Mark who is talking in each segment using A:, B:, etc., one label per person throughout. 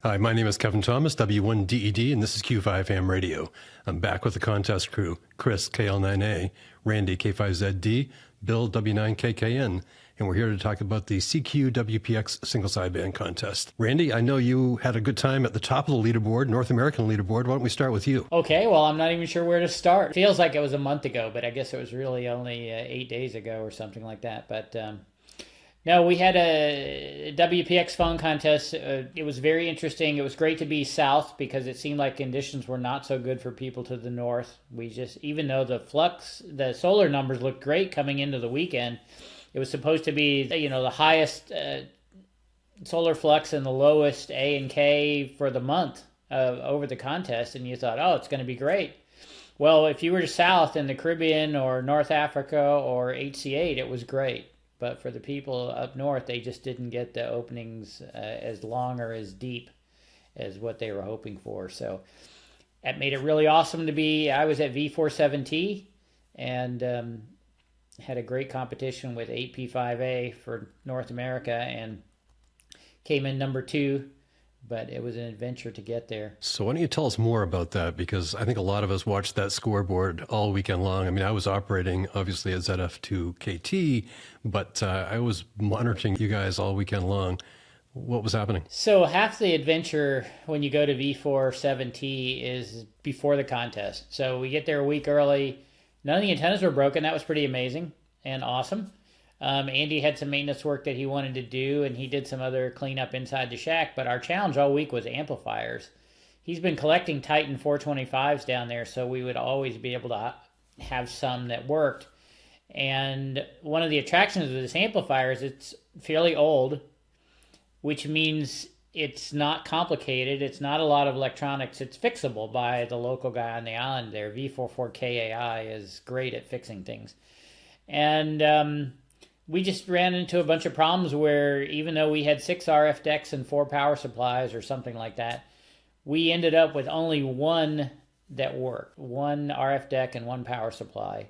A: Hi, my name is Kevin Thomas W1DED, and this is Q5 Ham Radio. I'm back with the contest crew: Chris KL9A, Randy K5ZD, Bill W9KKN, and we're here to talk about the CQ WPX single sideband contest. Randy, I know you had a good time at the top of the leaderboard, North American leaderboard. Why don't we start with you?
B: Okay, well, I'm not even sure where to start. Feels like it was a month ago, but I guess it was really only 8 days ago or something like that. But no, we had a WPX phone contest. It was very interesting. It was great to be south because it seemed like conditions were not so good for people to the north. Even though the solar numbers looked great coming into the weekend, it was supposed to be, the highest solar flux and the lowest A and K for the month over the contest. And you thought, oh, it's going to be great. Well, if you were south in the Caribbean or North Africa or HC8, it was great. But for the people up north, they just didn't get the openings as long or as deep as what they were hoping for. So that made it really awesome to be. I was at V47T and had a great competition with 8P5A for North America and came in number 2. But it was an adventure to get there.
A: So why don't you tell us more about that? Because I think a lot of us watched that scoreboard all weekend long. I mean, I was operating, obviously, at ZF2KT, but I was monitoring you guys all weekend long. What was happening?
B: So half the adventure when you go to V47T is before the contest. So we get there a week early. None of the antennas were broken. That was pretty amazing and awesome. Andy had some maintenance work that he wanted to do, and he did some other cleanup inside the shack, but our challenge all week was amplifiers. He's been collecting Titan 425s down there, so we would always be able to have some that worked. And one of the attractions of this amplifier is it's fairly old, which means it's not complicated. It's not a lot of electronics. It's fixable by the local guy on the island there. V44KAI is great at fixing things. And we just ran into a bunch of problems where even though we had 6 RF decks and 4 power supplies or something like that, we ended up with only one that worked, 1 RF deck and 1 power supply.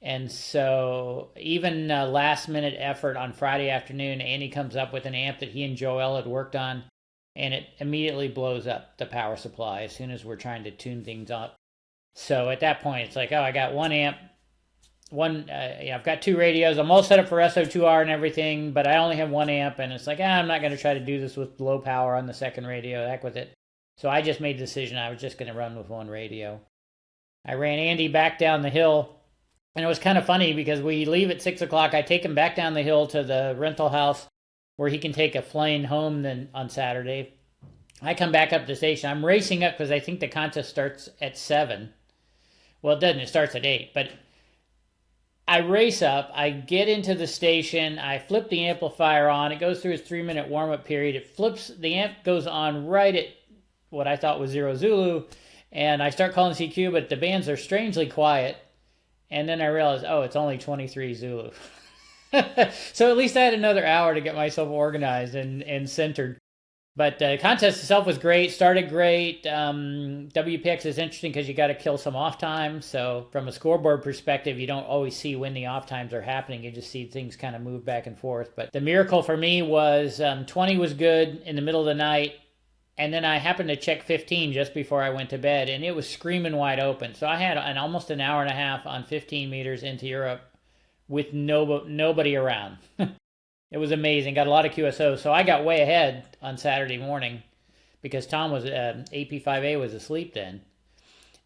B: And so even last minute effort on Friday afternoon, Andy comes up with an amp that he and Joel had worked on, and it immediately blows up the power supply as soon as we're trying to tune things up. So at that point, it's like, oh, I got 1 amp. I've got 2 radios. I'm all set up for SO2R and everything, but I only have 1 amp, and it's like, I'm not going to try to do this with low power on the second radio. Heck with it. So I just made the decision I was just going to run with 1 radio. I ran Andy back down the hill, and it was kind of funny because we leave at 6 o'clock. I take him back down the hill to the rental house where he can take a plane home then on Saturday. I come back up to the station. I'm racing up because I think the contest starts at 7. Well, it doesn't. It starts at 8, but I race up, I get into the station, I flip the amplifier on, it goes through its 3-minute warm-up period, it flips, the amp goes on right at what I thought was 0 Zulu, and I start calling CQ, but the bands are strangely quiet, and then I realize, oh, it's only 23 Zulu. So at least I had another hour to get myself organized and centered. But the contest itself was great, started great. WPX is interesting because you got to kill some off time. So from a scoreboard perspective, you don't always see when the off times are happening. You just see things kind of move back and forth. But the miracle for me was 20 was good in the middle of the night. And then I happened to check 15 just before I went to bed, and it was screaming wide open. So I had almost an hour and a half on 15 meters into Europe with nobody around. It was amazing. Got a lot of QSOs. So I got way ahead on Saturday morning because Tom was, AP5A was asleep then.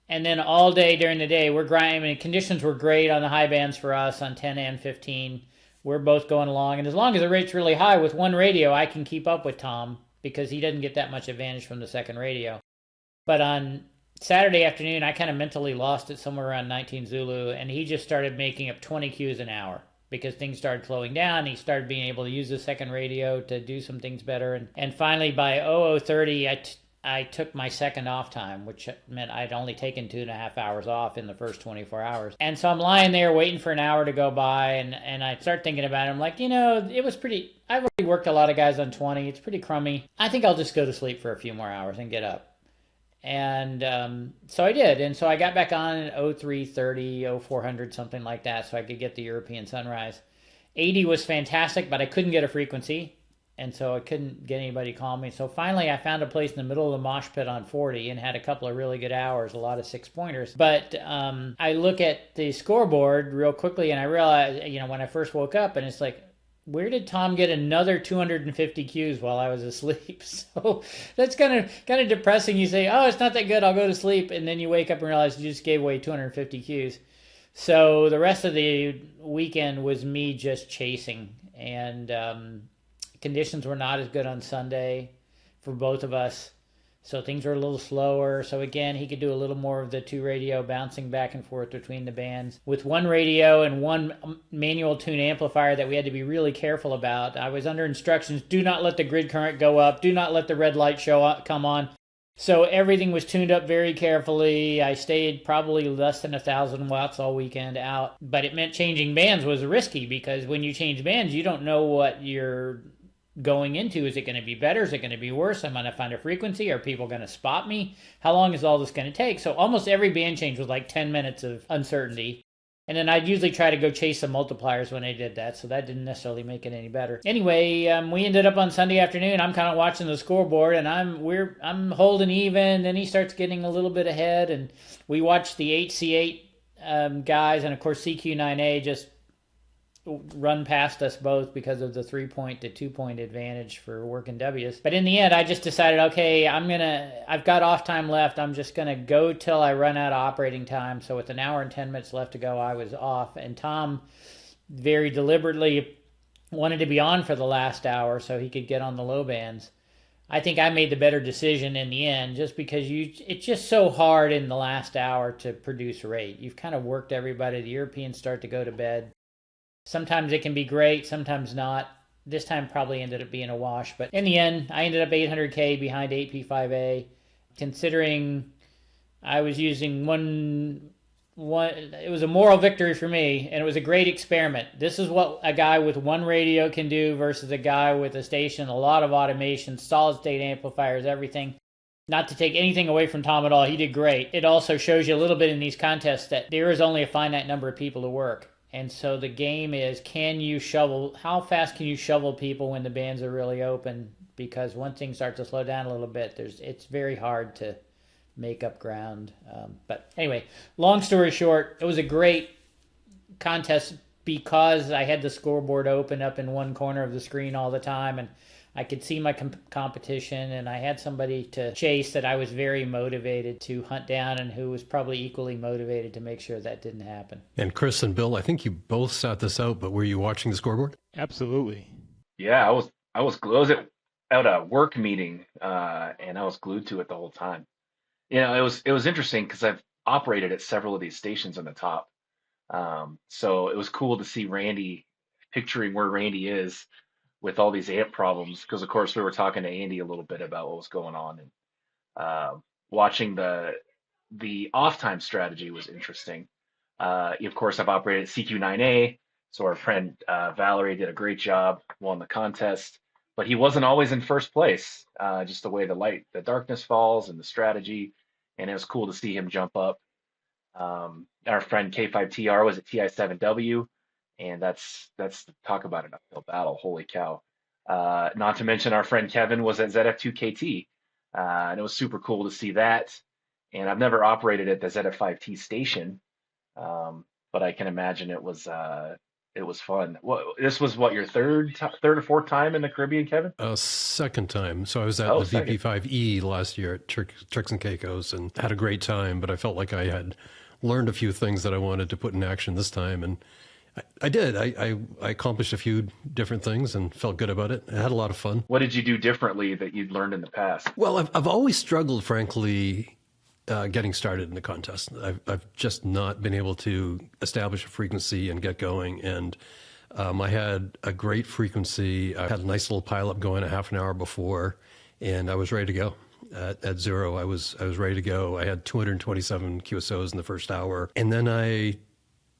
B: And then all day during the day, we're grinding. I mean, conditions were great on the high bands for us on 10 and 15. We're both going along. And as long as the rate's really high with 1 radio, I can keep up with Tom because he doesn't get that much advantage from the second radio. But on Saturday afternoon, I kind of mentally lost it somewhere around 19 Zulu, and he just started making up 20 Qs an hour. Because things started slowing down. He started being able to use the second radio to do some things better. And finally, by 0030, I took my second off time, which meant I'd only taken 2.5 hours off in the first 24 hours. And so I'm lying there waiting for an hour to go by, and I start thinking about it. I'm like, it was pretty, I've already worked a lot of guys on 20. It's pretty crummy. I think I'll just go to sleep for a few more hours and get up. And so I did. And so I got back on at 0330, 0400, something like that, so I could get the European sunrise. 80 was fantastic, but I couldn't get a frequency. And so I couldn't get anybody to call me. So finally, I found a place in the middle of the mosh pit on 40 and had a couple of really good hours, a lot of 6-pointers. But I look at the scoreboard real quickly and I realize, when I first woke up, and it's like, where did Tom get another 250 cues while I was asleep? So that's kind of depressing. You say, oh, it's not that good, I'll go to sleep. And then you wake up and realize you just gave away 250 cues. So the rest of the weekend was me just chasing. And conditions were not as good on Sunday for both of us. So things were a little slower. So again, he could do a little more of the 2 radio bouncing back and forth between the bands. With 1 radio and 1 manual tune amplifier that we had to be really careful about. I was under instructions, do not let the grid current go up. Do not let the red light come on. So everything was tuned up very carefully. I stayed probably less than 1,000 watts all weekend out. But it meant changing bands was risky because when you change bands, you don't know what you're going into. Is it going to be better? Is it going to be worse? I'm going to find a frequency. Are people going to spot me? How long is all this going to take? So almost every band change was like 10 minutes of uncertainty. And then I'd usually try to go chase some multipliers when I did that, so that didn't necessarily make it any better. Anyway, we ended up on Sunday afternoon. I'm kind of watching the scoreboard, and I'm holding even. Then he starts getting a little bit ahead, and we watched the 8C8 guys, and of course CQ9A just run past us both because of the 3-point to 2-point advantage for working W's. But in the end, I just decided, okay, I've got off time left. I'm just going to go till I run out of operating time. So with 1 hour and 10 minutes left to go, I was off. And Tom very deliberately wanted to be on for the last hour so he could get on the low bands. I think I made the better decision in the end just because it's just so hard in the last hour to produce rate. You've kind of worked everybody. The Europeans start to go to bed. Sometimes it can be great, sometimes not. This time probably ended up being a wash. But in the end, I ended up 800K behind 8P5A. Considering I was using one, it was a moral victory for me, and it was a great experiment. This is what a guy with 1 radio can do versus a guy with a station, a lot of automation, solid-state amplifiers, everything. Not to take anything away from Tom at all, he did great. It also shows you a little bit in these contests that there is only a finite number of people to work. And so the game is, how fast can you shovel people when the bands are really open? Because once things start to slow down a little bit, it's very hard to make up ground. But anyway, long story short, it was a great contest because I had the scoreboard open up in one corner of the screen all the time, and I could see my competition, and I had somebody to chase that I was very motivated to hunt down and who was probably equally motivated to make sure that didn't happen.
A: And Chris and Bill, I think you both sat this out, but were you watching the scoreboard?
C: Absolutely.
D: Yeah, I was at a work meeting, and I was glued to it the whole time. It was interesting because I've operated at several of these stations on the top. So it was cool to see Randy, picturing where Randy is with all these amp problems, because of course we were talking to Andy a little bit about what was going on, and watching the off time strategy was interesting. Of course, I've operated CQ9A, so our friend Valerie did a great job, won the contest, but he wasn't always in first place. Just the way the darkness falls and the strategy, and it was cool to see him jump up. Our friend K5TR was at TI7W. And that's talk about an uphill battle. Holy cow. Not to mention our friend Kevin was at ZF2KT. And it was super cool to see that. And I've never operated at the ZF5T station. But I can imagine it was fun. This was your third or fourth time in the Caribbean, Kevin?
A: Second time. So I was at the VP5E last year at Turks and Caicos and had a great time, but I felt like I had learned a few things that I wanted to put in action this time. And I did. I accomplished a few different things and felt good about it. I had a lot of fun.
D: What did you do differently that you'd learned in the past?
A: Well, I've always struggled, frankly, getting started in the contest. I've just not been able to establish a frequency and get going. And I had a great frequency. I had a nice little pileup going a half an hour before, and I was ready to go. At zero, I was ready to go. I had 227 QSOs in the first hour, and then I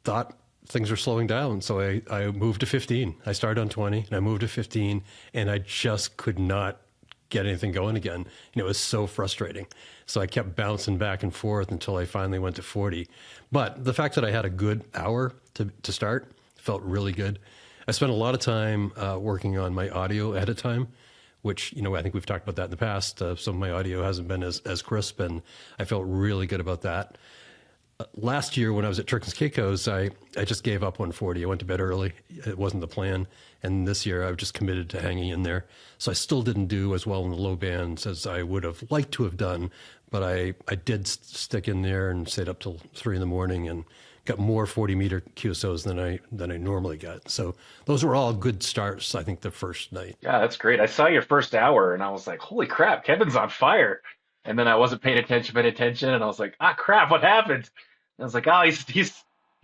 A: thought things were slowing down, so I moved to 15. I started on 20, and I moved to 15, and I just could not get anything going again. And it was so frustrating. So I kept bouncing back and forth until I finally went to 40. But the fact that I had a good hour to start felt really good. I spent a lot of time working on my audio ahead of time, which, I think we've talked about that in the past. Some of my audio hasn't been as crisp, and I felt really good about that. Last year when I was at Turkins Caicos, I just gave up 140. I went to bed early. It wasn't the plan. And this year I've just committed to hanging in there. So I still didn't do as well in the low bands as I would have liked to have done. But I did stick in there and stayed up till 3 in the morning and got more 40 meter QSOs than I normally get. So those were all good starts, I think, the first night.
D: Yeah, that's great. I saw your first hour and I was like, holy crap, Kevin's on fire. And then I wasn't paying attention, and I was like, crap, what happened? And I was like, he's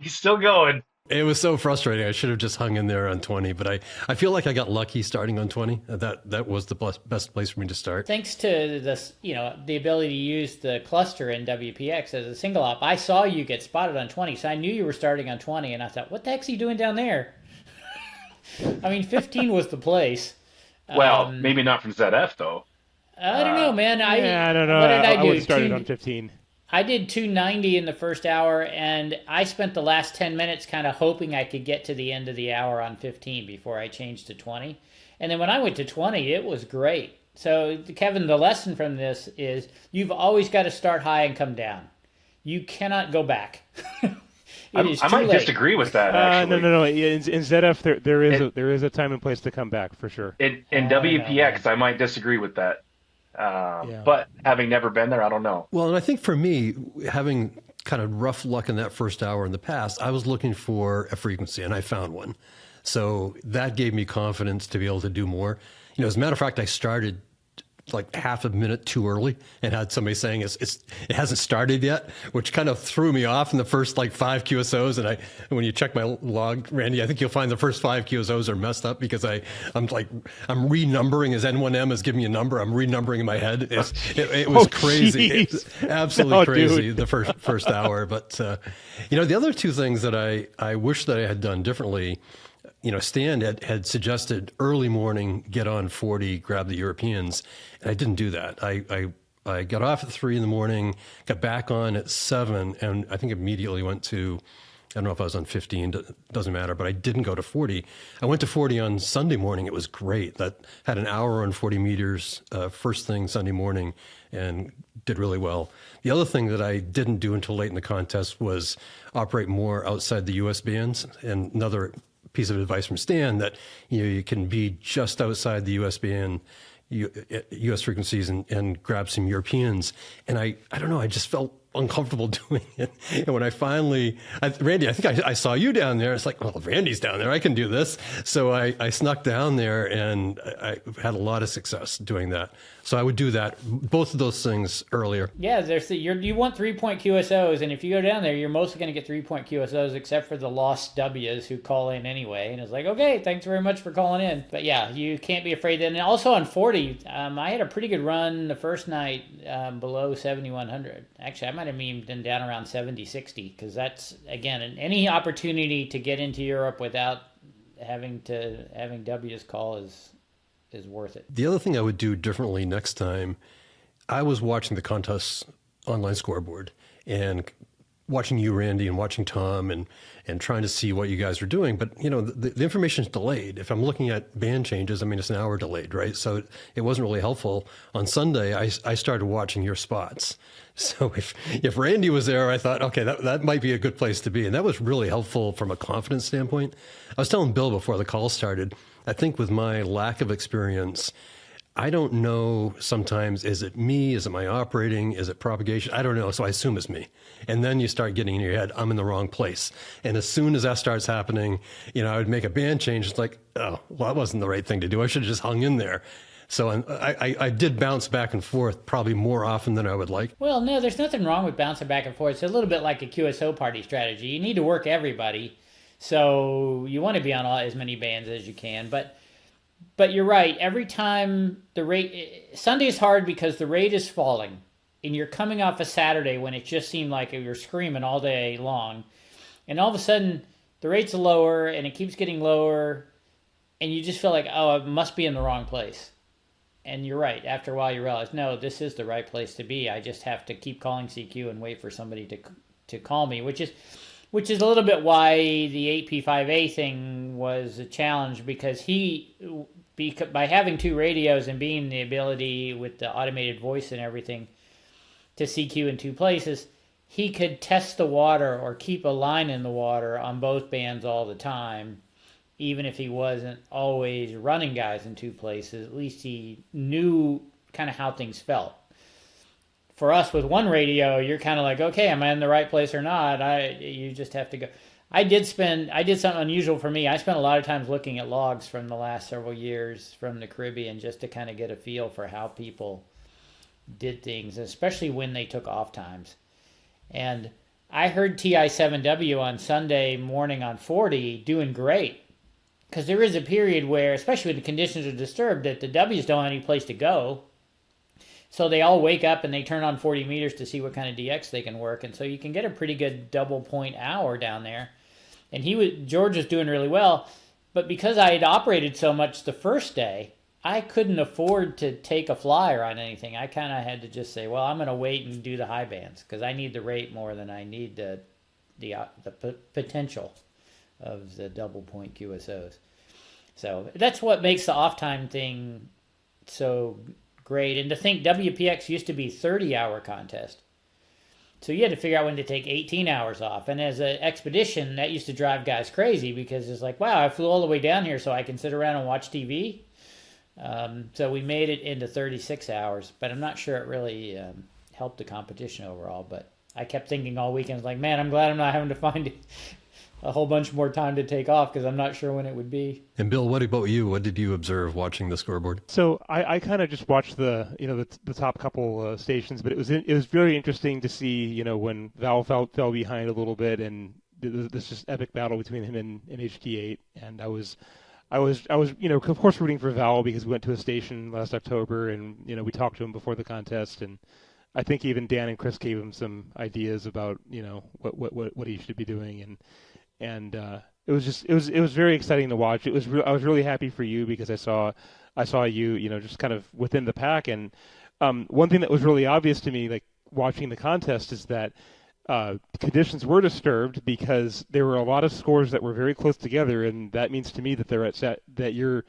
D: still going.
A: It was so frustrating. I should have just hung in there on 20, but I feel like I got lucky starting on 20. That was the best place for me to start.
B: Thanks to this, the ability to use the cluster in WPX as a single op. I saw you get spotted on 20, so I knew you were starting on 20, and I thought, what the heck's he doing down there? I mean, 15 was the place.
D: Well, maybe not from ZF though.
B: I don't know, man.
C: I don't know.
B: What did I do?
C: I would started on 15.
B: I did 290 in the first hour, and I spent the last 10 minutes kind of hoping I could get to the end of the hour on 15 before I changed to 20. And then when I went to 20, it was great. So, Kevin, the lesson from this is you've always got to start high and come down. You cannot go back. I
D: might disagree with that, actually.
C: No. In ZF, there is a time and place to come back, for sure.
D: In WPX, I might disagree with that. But having never been there, I don't know.
A: Well, and I think for me, having kind of rough luck in that first hour in the past, I was looking for a frequency, and I found one. So that gave me confidence to be able to do more. As a matter of fact, I started like half a minute too early and had somebody saying it hasn't started yet, which kind of threw me off in the first like 5 QSOs. And when you check my log, Randy, I think you'll find the first 5 QSOs are messed up because I'm renumbering as N1M is giving me a number. I'm renumbering in my head. It was crazy. It was absolutely crazy, the first hour. But, the other 2 things that I wish that I had done differently, Stan had suggested early morning, get on 40, grab the Europeans, and I didn't do that. I got off at 3 in the morning, got back on at 7, and I think immediately went to, I don't know if I was on 15, doesn't matter, but I didn't go to 40. I went to 40 on Sunday morning. It was great. That had an hour on 40 meters first thing Sunday morning and did really well. The other thing that I didn't do until late in the contest was operate more outside the US bands. And another piece of advice from Stan that you can be just outside the US band, US frequencies, and grab some Europeans. And I don't know, I just felt uncomfortable doing it. And when I finally, Randy, I think I saw you down there. It's like, well, if Randy's down there, I can do this. So I snuck down there and I had a lot of success doing that. So I would do that, both of those things earlier.
B: Yeah, you want 3-point QSOs, and if you go down there, you're mostly going to get 3-point QSOs, except for the lost W's who call in anyway. And it's like, okay, thanks very much for calling in. But yeah, you can't be afraid. And also on 40, I had a pretty good run the first night below 7,100. Actually, I might have even been down around 70, 60, because that's, again, any opportunity to get into Europe without having W's call is worth it.
A: The other thing I would do differently next time, I was watching the contest online scoreboard and watching you, Randy, and watching Tom and trying to see what you guys are doing. But, the information is delayed. If I'm looking at band changes, it's an hour delayed, right? So it wasn't really helpful. On Sunday, I started watching your spots. So if Randy was there, I thought, okay, that might be a good place to be. And that was really helpful from a confidence standpoint. I was telling Bill before the call started, I think with my lack of experience, I don't know sometimes, is it me? Is it my operating? Is it propagation? I don't know. So I assume it's me. And then you start getting in your head, I'm in the wrong place. And as soon as that starts happening, I would make a band change. It's like, oh, well, that wasn't the right thing to do. I should have just hung in there. So I did bounce back and forth probably more often than I would like.
B: Well, no, there's nothing wrong with bouncing back and forth. It's a little bit like a QSO party strategy. You need to work everybody. So you want to be on as many bands as you can. But you're right. Every time the rate... Sunday is hard because the rate is falling. And you're coming off a Saturday when it just seemed like you're screaming all day long. And all of a sudden, the rate's lower and it keeps getting lower. And you just feel like, oh, I must be in the wrong place. And you're right. After a while, you realize, no, this is the right place to be. I just have to keep calling CQ and wait for somebody to call me, which which is a little bit why the 8P5A thing was a challenge, because by having two radios and being the ability with the automated voice and everything to CQ in two places, he could test the water or keep a line in the water on both bands all the time, even if he wasn't always running guys in two places. At least he knew kind of how things felt. For us with one radio, you're kind of like, okay, am I in the right place or not? You just have to go. I did something unusual for me. I spent a lot of times looking at logs from the last several years from the Caribbean, just to kind of get a feel for how people did things, especially when they took off times. And I heard TI7W on Sunday morning on 40 doing great, because there is a period where, especially when the conditions are disturbed, that the Ws don't have any place to go. So they all wake up and they turn on 40 meters to see what kind of DX they can work. And so you can get a pretty good double point hour down there. And George was doing really well. But because I had operated so much the first day, I couldn't afford to take a flyer on anything. I kind of had to just say, well, I'm going to wait and do the high bands, because I need the rate more than I need the potential of the double point QSOs. So that's what makes the off time thing so great. And to think WPX used to be 30-hour contest. So you had to figure out when to take 18 hours off. And as an expedition, that used to drive guys crazy, because it's like, wow, I flew all the way down here so I can sit around and watch TV. So we made it into 36 hours, but I'm not sure it really helped the competition overall. But I kept thinking all weekend, like, man, I'm glad I'm not having to find a whole bunch more time to take off, because I'm not sure when it would be.
A: And Bill, what about you? What did you observe watching the scoreboard?
C: So I kind of just watched the top couple stations, but it was very interesting to see when Val fell behind a little bit, and this just epic battle between him and HT8, and I was of course rooting for Val, because we went to a station last October, and we talked to him before the contest, and I think even Dan and Chris gave him some ideas about what he should be doing, and it was very exciting to watch. I was really happy for you, because I saw you just kind of within the pack, and one thing that was really obvious to me, like watching the contest, is that conditions were disturbed, because there were a lot of scores that were very close together, and that means to me that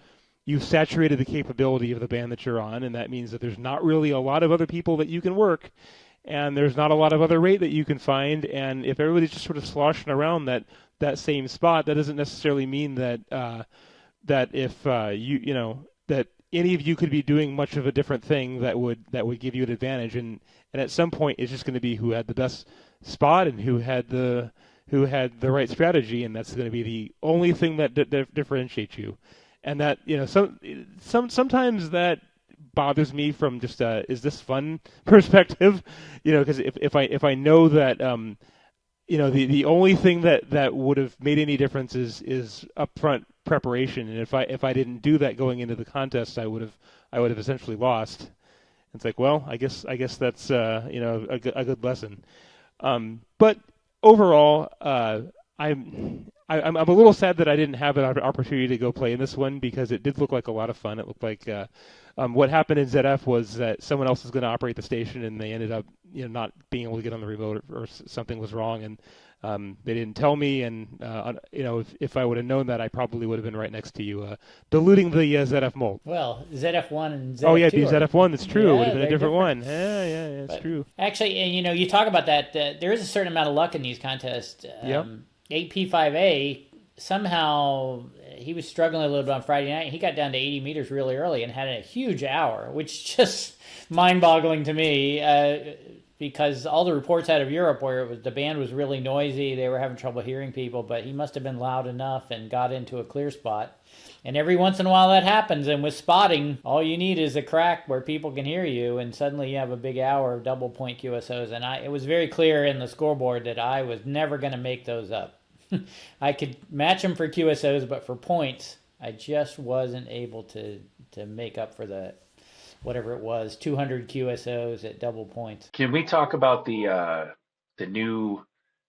C: you've saturated the capability of the band that you're on, and that means that there's not really a lot of other people that you can work, and there's not a lot of other rate that you can find. And if everybody's just sort of sloshing around that same spot, that doesn't necessarily mean that if that any of you could be doing much of a different thing that would give you an advantage. And at some point, it's just going to be who had the best spot and who had the right strategy, and that's going to be the only thing that differentiates you. And that sometimes that bothers me from just is this fun perspective, because if I know that the only thing that would have made any difference is upfront preparation, and if I didn't do that going into the contest, I would have essentially lost. It's like, well, I guess that's a good lesson. But overall, I'm a little sad that I didn't have an opportunity to go play in this one, because it did look like a lot of fun. It looked like what happened in ZF was that someone else was going to operate the station, and they ended up not being able to get on the remote, or something was wrong, and they didn't tell me. And if I would have known that, I probably would have been right next to you, diluting the ZF mold.
B: Well, ZF1 and ZF2.
C: Oh yeah, ZF1. That's true.
B: Yeah,
C: It would have been a different one.
B: different.
C: Yeah, it's true.
B: Actually, and you talk about that. There is a certain amount of luck in these contests.
C: Yep.
B: 8P5A, somehow he was struggling a little bit on Friday night. He got down to 80 meters really early and had a huge hour, which just mind-boggling to me, because all the reports out of Europe where the band was really noisy, they were having trouble hearing people, but he must have been loud enough and got into a clear spot. And every once in a while that happens, and with spotting, all you need is a crack where people can hear you, and suddenly you have a big hour of double point QSOs. And it was very clear in the scoreboard that I was never going to make those up. I could match them for QSOs, but for points, I just wasn't able to make up for the, whatever it was, 200 QSOs at double points.
D: Can we talk about the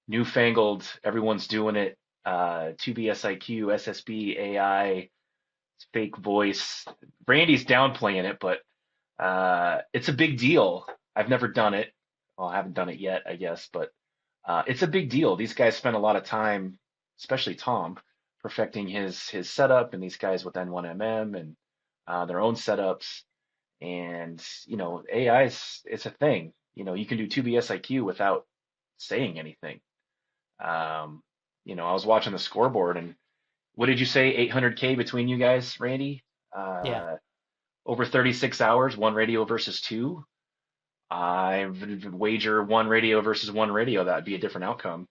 D: newfangled, everyone's doing it, 2B SIQ, SSB, AI, fake voice? Randy's downplaying it, but it's a big deal. I've never done it. Well, I haven't done it yet, I guess, but It's a big deal. These guys spend a lot of time, especially Tom, perfecting his setup, and these guys with N1MM and their own setups. And AI is it's a thing. You can do 2BSIQ without saying anything. Um, I was watching the scoreboard, and what did you say? 800K between you guys, Randy?
B: Yeah.
D: Uh, over 36 hours, one radio versus two. I would wager one radio versus one radio. That would be a different outcome.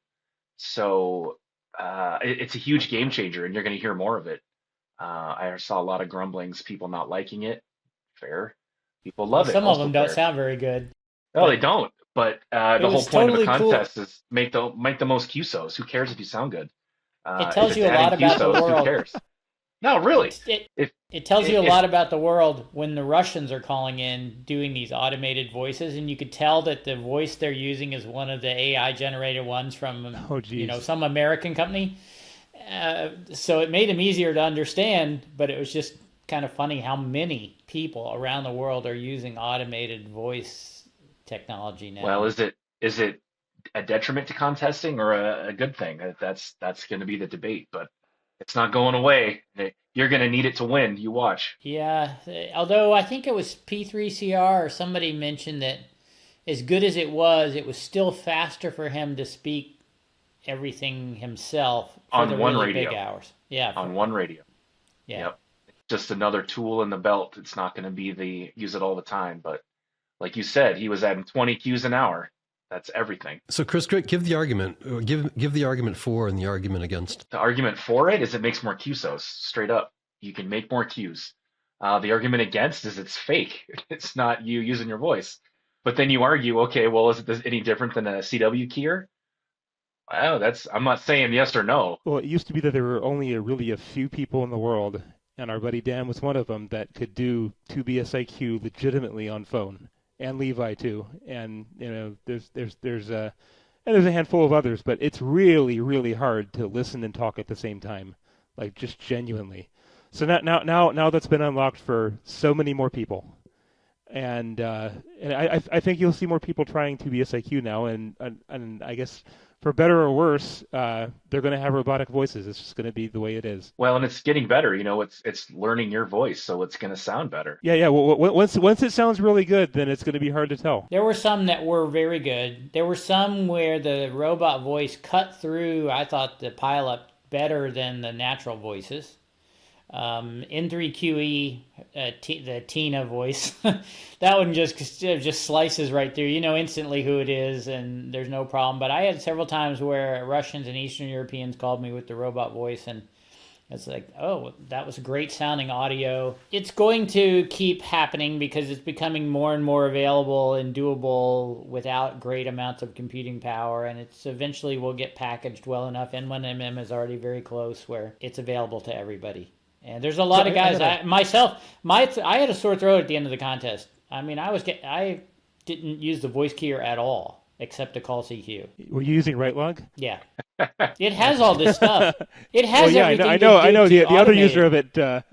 D: So it's a huge game changer, and you're going to hear more of it. I saw a lot of grumblings, people not liking it. Fair. People
B: Well,
D: love it.
B: some of
D: Also
B: them don't
D: fair.
B: sound very good,
D: No, they
B: but
D: don't. But
B: it
D: the whole
B: was
D: point of the
B: totally cool.
D: contest is make the most QSOs. Who cares if you sound good?
B: It
D: If
B: tells
D: it's
B: you a
D: adding
B: lot about the
D: QSOs, who
B: world.
D: cares? No, really.
B: It
D: If
B: it tells you a
D: if
B: lot about the world when the Russians are calling in doing these automated voices, and you could tell that the voice they're using is one of the AI generated ones from
C: Oh, geez.
B: some American company. So it made them easier to understand, but it was just kind of funny how many people around the world are using automated voice technology now.
D: well, is it a detriment to contesting or a good thing? That's going to be the debate, but it's not going away. You're going to need it to win. You watch.
B: Yeah, although I think it was P3CR or somebody mentioned that as good as it was still faster for him to speak everything himself for
D: On
B: the
D: one
B: really
D: radio.
B: big hours. Yeah,
D: On one radio.
B: yeah.
D: Yep. Just another tool in the belt. It's not going to be use it all the time, but like you said, he was adding 20 Qs an hour. That's everything.
A: So, Chris, give the argument. Give the argument for and the argument against.
D: The argument for it is it makes more QSOs, straight up. You can make more Qs. The argument against is it's fake. It's not you using your voice. But then you argue, okay, well, is it any different than a CW keyer? Well, I'm not saying yes or no.
C: Well, it used to be that there were only really a few people in the world, and our buddy Dan was one of them, that could do 2BSIQ legitimately on phone, and Levi too. And there's a handful of others, but it's really, really hard to listen and talk at the same time, like just genuinely. So now that's been unlocked for so many more people. And I think you'll see more people trying 2BSIQ now, and I guess for better or worse, they're going to have robotic voices. It's just going to be the way it is.
D: Well, and it's getting better. It's learning your voice, so it's going to sound better.
C: Yeah. Well, once it sounds really good, then it's going to be hard to tell.
B: There were some that were very good. There were some where the robot voice cut through, I thought, the pileup better than the natural voices. N3QE, the Tina voice, that one just slices right through. You know instantly who it is, and there's no problem. But I had several times where Russians and Eastern Europeans called me with the robot voice, and it's like, oh, that was great sounding audio. It's going to keep happening because it's becoming more and more available and doable without great amounts of computing power, and it's eventually will get packaged well enough. N1MM is already very close where it's available to everybody. And there's a lot of guys. I had a sore throat at the end of the contest. I mean, I didn't use the voice keyer at all except to call CQ.
C: Were you using RightLog?
B: Yeah, it has all this stuff. It has
C: Well, yeah,
B: everything.
C: I know. The other
B: automate
C: user of it.
D: The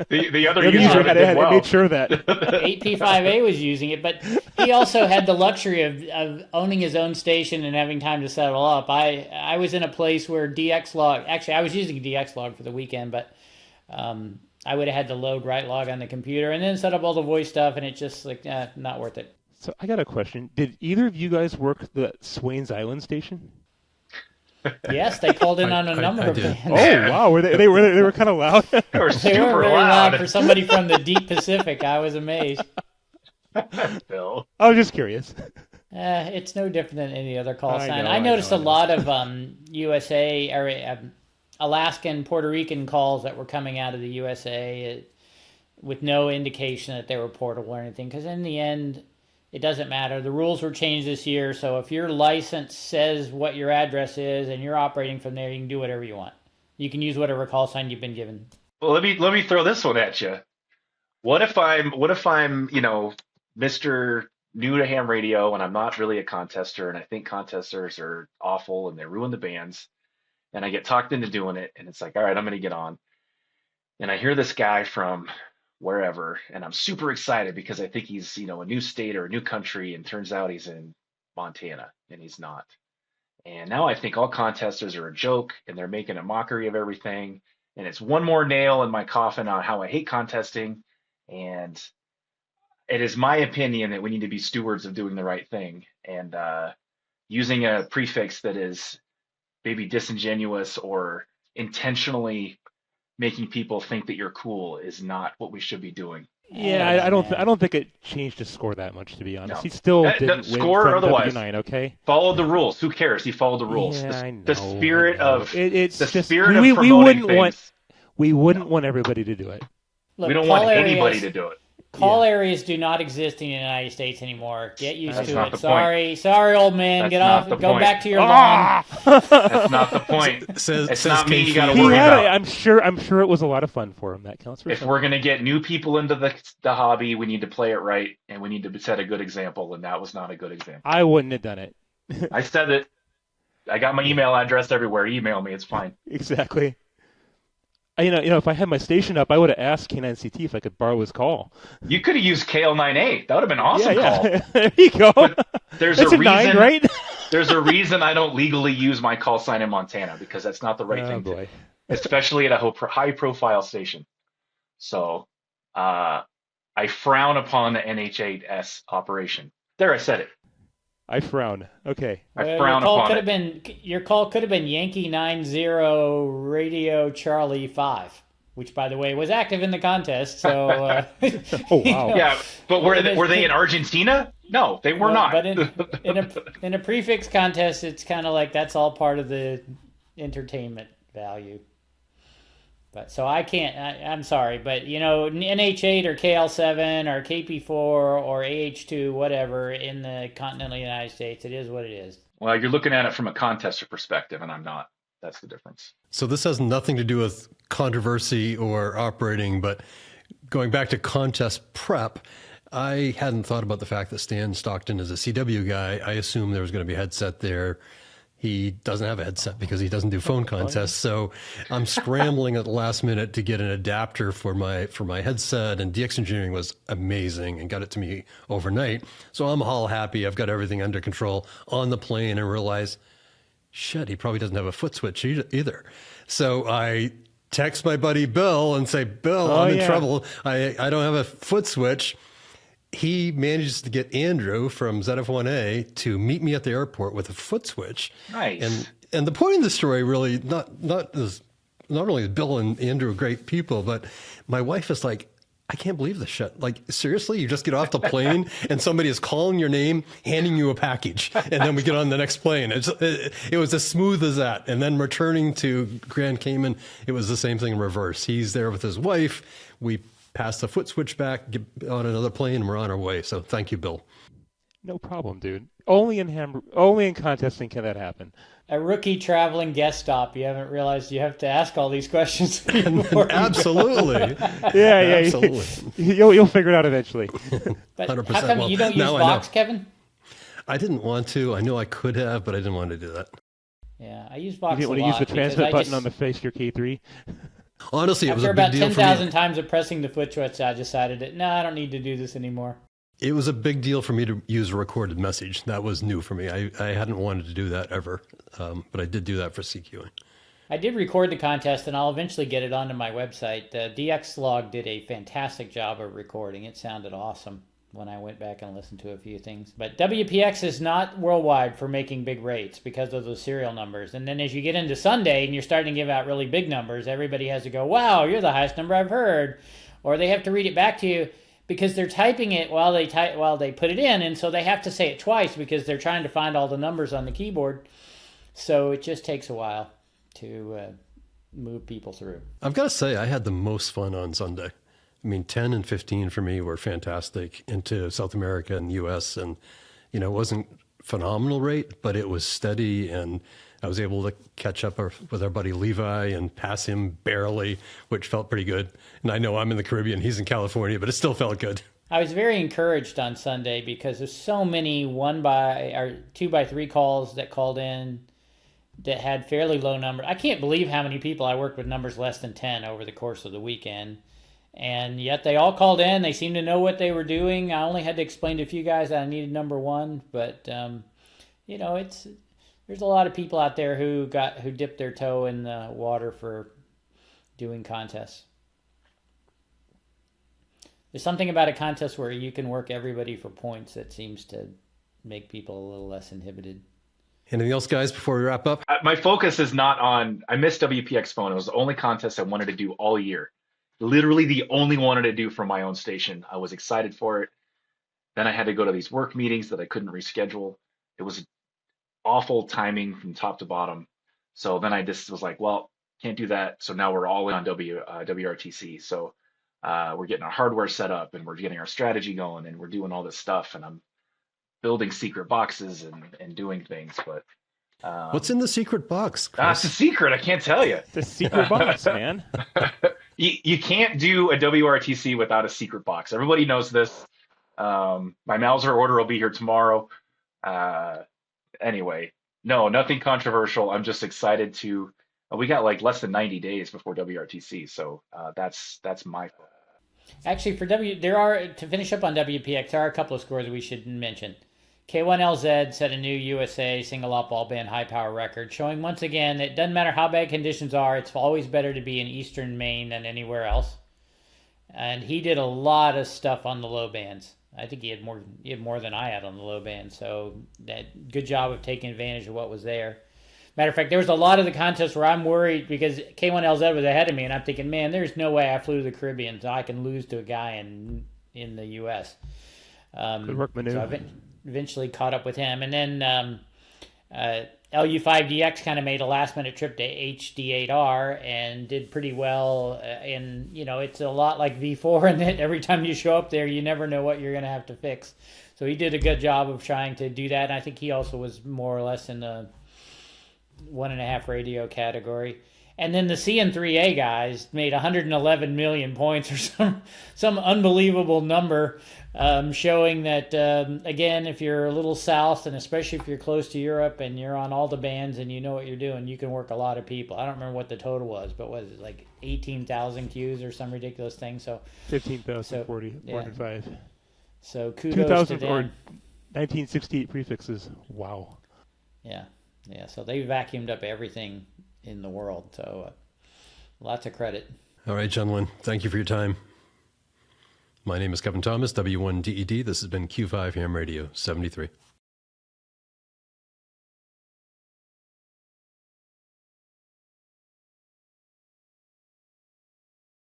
D: other user
C: had
D: well.
C: made sure that
B: 8P5A was using it, but he also had the luxury of owning his own station and having time to settle up. I was in a place where DXlog. Actually, I was using DXlog for the weekend, but. I would have had to load RightLog on the computer and then set up all the voice stuff, and it's just like, not worth it.
C: So I got a question. Did either of you guys work the Swains Island station?
B: Yes, they called in on a number of
A: did.
B: bands.
C: Oh wow, were they were kind of loud.
D: They were
B: They
D: super
B: were very
D: loud.
B: loud for somebody from the deep Pacific. I was amazed.
D: Bill.
C: I was just curious.
B: It's no different than any other call
C: I
B: sign.
C: know,
B: I noticed
C: I
B: a
C: know.
B: lot of USA or Alaskan, Puerto Rican calls that were coming out of the USA with no indication that they were portable or anything. Because in the end, it doesn't matter. The rules were changed this year, so if your license says what your address is and you're operating from there, you can do whatever you want. You can use whatever call sign you've been given.
D: Well, let me throw this one at you. What if I'm Mr. New to ham radio and I'm not really a contester and I think contesters are awful and they ruin the bands, and I get talked into doing it, and it's like, all right, I'm going to get on. And I hear this guy from wherever, and I'm super excited because I think he's, a new state or a new country, and turns out he's in Montana, and he's not. And now I think all contesters are a joke and they're making a mockery of everything. And it's one more nail in my coffin on how I hate contesting. And it is my opinion that we need to be stewards of doing the right thing. And using a prefix that is maybe disingenuous or intentionally making people think that you're cool is not what we should be doing.
C: Yeah, I don't think it changed his score that much, to be honest.
D: No.
C: He still
D: The
C: didn't win
D: score
C: from
D: otherwise.
C: W9. Okay.
D: Followed the rules. Who cares? He followed the rules.
C: Yeah, I know,
D: the spirit
C: I know.
D: of
C: It's
D: the
C: just,
D: spirit
C: we
D: of promoting things.
C: We wouldn't want everybody to do it.
B: Look,
D: We don't want anybody to do it.
B: Call areas do not exist in the United States anymore. Get used
D: That's
B: to
D: not
B: it.
D: the
B: Sorry, old man.
D: That's
B: Get
D: not
B: off.
D: the
B: Go
D: point.
B: back to your lawn.
D: That's not the point. It's not me you got to
C: He
D: worry
C: had
D: about.
C: I'm sure it was a lot of fun for him. That counts for
D: If
C: something.
D: we're going to get new people into the hobby, we need to play it right, and we need to set a good example, and that was not a good example.
C: I wouldn't have done it.
D: I said it. I got my email address everywhere. Email me. It's fine.
C: Exactly. You know, if I had my station up, I would have asked K9CT if I could borrow his call.
D: You could have used KL98. That would have been an awesome call.
C: There you go.
D: But there's
C: That's
D: a
C: a
D: reason,
C: 9, right?
D: There's a reason I don't legally use my call sign in Montana because that's not the right thing to do, especially at a high-profile station. So I frown upon the NH8S operation. There, I said it.
C: I frown. Okay.
D: I frown upon it.
B: Your call could have been Yankee 90 Radio Charlie 5, which, by the way, was active in the contest. So,
C: oh wow.
D: Yeah, but were they in Argentina? No, they were not.
B: But in a prefix contest, it's kind of like that's all part of the entertainment value. But so I can't. I'm sorry, but NH8 or KL7 or KP4 or AH2, whatever, in the continental United States, it is what it is.
D: Well, you're looking at it from a contester perspective, and I'm not. That's the difference.
A: So this has nothing to do with controversy or operating, but going back to contest prep, I hadn't thought about the fact that Stan Stockton is a CW guy. I assumed there was going to be a headset there. He doesn't have a headset because he doesn't do phone contests. So I'm scrambling at the last minute to get an adapter for my headset, and DX Engineering was amazing and got it to me overnight. So I'm all happy. I've got everything under control on the plane and realize, shit, he probably doesn't have a foot switch either. So I text my buddy Bill and say, Bill, I'm in trouble. I don't have a foot switch. He manages to get Andrew from ZF1A to meet me at the airport with a foot switch.
D: Nice.
A: And the point of the story really not only is Bill and Andrew great people, but my wife is like, I can't believe this shit. Like, seriously, you just get off the plane and somebody is calling your name, handing you a package, and then we get on the next plane. It was as smooth as that. And then returning to Grand Cayman, it was the same thing in reverse. He's there with his wife. We pass the foot switch back, get on another plane, and we're on our way. So thank you, Bill.
C: No problem, dude. Only in contesting can that happen.
B: A rookie traveling guest stop. You haven't realized you have to ask all these questions.
A: Absolutely.
C: Yeah.
A: Absolutely.
C: You'll figure it out eventually.
B: But
A: 100%.
B: how come you don't use Vox, Kevin?
A: I didn't want to. I know I could have, but I didn't want to do that.
B: Yeah, I use Vox
C: You didn't
B: a
C: want to use
B: lot
C: the transmit button on the face of your K3?
A: Honestly, it was
B: After
A: a big
B: about
A: deal for
B: 10,000
A: me.
B: times of pressing the foot switch, I decided that, no, I don't need to do this anymore.
A: It was a big deal for me to use a recorded message. That was new for me. I hadn't wanted to do that ever, but I did do that for CQing.
B: I did record the contest, and I'll eventually get it onto my website. DX Log did a fantastic job of recording. It sounded awesome when I went back and listened to a few things. But WPX is not worldwide for making big rates because of those serial numbers. And then as you get into Sunday and you're starting to give out really big numbers, everybody has to go, wow, you're the highest number I've heard. Or they have to read it back to you because they're typing it while they put it in. And so they have to say it twice because they're trying to find all the numbers on the keyboard. So it just takes a while to move people through.
A: I've got to say, I had the most fun on Sunday. I mean, 10 and 15 for me were fantastic into South America and US. And, it wasn't phenomenal rate, but it was steady. And I was able to catch up with our buddy Levi and pass him barely, which felt pretty good. And I know I'm in the Caribbean, he's in California, but it still felt good.
B: I was very encouraged on Sunday because there's so many 2x3 calls that called in that had fairly low numbers. I can't believe how many people I worked with numbers less than 10 over the course of the weekend. And yet they all called in. They seemed to know what they were doing. I only had to explain to a few guys that I needed number one. But, there's a lot of people out there who dipped their toe in the water for doing contests. There's something about a contest where you can work everybody for points that seems to make people a little less inhibited.
A: Anything else, guys, before we wrap up?
D: My focus is not on, I missed WPX phone. It was the only contest I wanted to do all year. Literally the only one I wanted to do for my own station. I was excited for it. Then I had to go to these work meetings that I couldn't reschedule. It was awful timing from top to bottom. So then I just was like, well, can't do that. So now we're all in on WRTC. So we're getting our hardware set up and we're getting our strategy going and we're doing all this stuff. And I'm building secret boxes and doing things. But
A: what's in the secret box, Chris?
D: That's a secret. I can't tell you.
C: It's a secret box, man.
D: You can't do a WRTC without a secret box. Everybody knows this. My Mauser order will be here tomorrow. Anyway, no, nothing controversial. I'm just excited to. We got like less than 90 days before WRTC, so that's my.
B: Actually, there are, to finish up on WPX, there are a couple of scores we should mention. K1LZ set a new USA single up all band high power record, showing once again it doesn't matter how bad conditions are, it's always better to be in eastern Maine than anywhere else. And he did a lot of stuff on the low bands. I think he had more than I had on the low band. So good job of taking advantage of what was there. Matter of fact, there was a lot of the contests where I'm worried because K1LZ was ahead of me, and I'm thinking, man, there's no way I flew to the Caribbean so I can lose to a guy in the U.S.
C: Good work, Manu.
B: So I eventually caught up with him, and then LU5DX kind of made a last-minute trip to HD8R and did pretty well. And it's a lot like V4 in that every time you show up there, you never know what you're going to have to fix. So he did a good job of trying to do that. And I think he also was more or less in the 1.5 radio category. And then the CN3A guys made 111 million points or some unbelievable number, showing that, again, if you're a little south, and especially if you're close to Europe and you're on all the bands and you know what you're doing, you can work a lot of people. I don't remember what the total was, but was it like 18,000 Qs or some ridiculous thing? So
C: 15,405.
B: So kudos
C: 2,000
B: to
C: or
B: them.
C: 1968 prefixes. Wow.
B: Yeah. So they vacuumed up everything in the world. So lots of credit.
A: All right, gentlemen, thank you for your time. My name is Kevin Thomas, W1DED. This has been Q5 Ham Radio 73.